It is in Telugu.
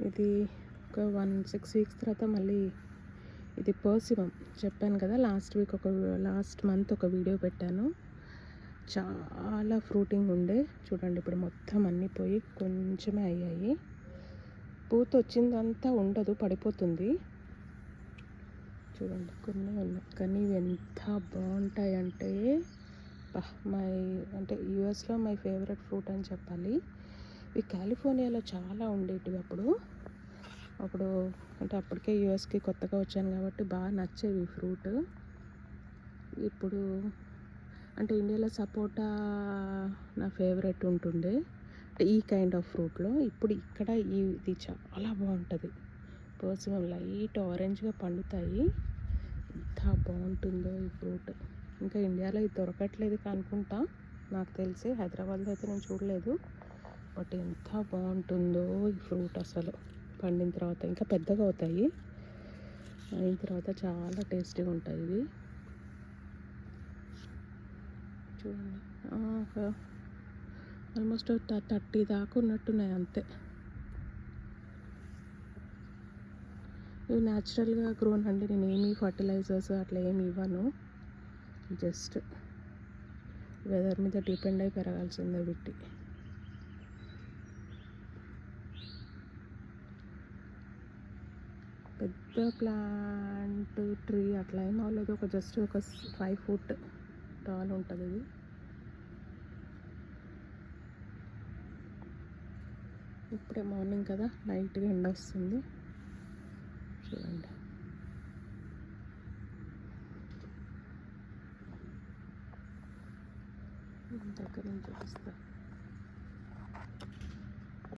ఇది ఒక 6 వీక్స్ తర్వాత మళ్ళీ ఇది పర్సిమమ్ చెప్పాను కదా, లాస్ట్ మంత్ ఒక వీడియో పెట్టాను. చాలా ఫ్రూటింగ్ ఉండే. చూడండి ఇప్పుడు మొత్తం అన్నీ పోయి కొంచెమే అయ్యాయి. పూత వచ్చిందంతా ఉండదు, పడిపోతుంది. చూడండి కొన్ని ఉన్నాయి, కానీ ఇవి ఎంత బాగుంటాయంటే అంటే యూఎస్లో మై ఫేవరెట్ ఫ్రూట్ అని చెప్పాలి. ఇవి కాలిఫోర్నియాలో చాలా ఉండేటివి అప్పుడు అంటే అప్పటికే యూఎస్కి కొత్తగా వచ్చాను కాబట్టి బాగా నచ్చేవి ఫ్రూట్. ఇప్పుడు అంటే ఇండియాలో సపోటా నా ఫేవరెట్ ఉంటుండే, అంటే ఈ కైండ్ ఆఫ్ ఫ్రూట్లో. ఇప్పుడు ఇక్కడ ఇది చాలా బాగుంటుంది. పర్సిమమ్ లైట్ ఆరెంజ్గా పండుతాయి. ఎంత బాగుంటుందో ఈ ఫ్రూట్. ఇంకా ఇండియాలో ఇది దొరకట్లేదు అనుకుంటా, నాకు తెలిసి హైదరాబాద్లో అయితే నేను చూడలేదు. బట్ ఎంత బాగుంటుందో ఈ ఫ్రూట్ అసలు. పండిన తర్వాత ఇంకా పెద్దగా అవుతాయి, అయిన తర్వాత చాలా టేస్టీగా ఉంటాయి ఇవి. చూడండి ఒక ఆల్మోస్ట్ 30 దాకా ఉన్నట్టున్నాయి అంతే. ఇవి న్యాచురల్గా గ్రోన్ అండి. నేను ఏమీ ఫర్టిలైజర్స్ అట్లా ఏమి ఇవ్వను. జస్ట్ వెదర్ మీద డిపెండ్ అయి పెరగాల్సిందే వీటి. పెద్ద ప్లాంట్ ట్రీ అట్లా ఏం అవ్వలేదు. జస్ట్ ఒక 5 ఫూట్ టాల్ ఉంటుంది ఇది. ఇప్పుడే మార్నింగ్ కదా, లైట్గా ఎండ వస్తుంది. చూడండి దగ్గర నుంచి చూపిస్తాను.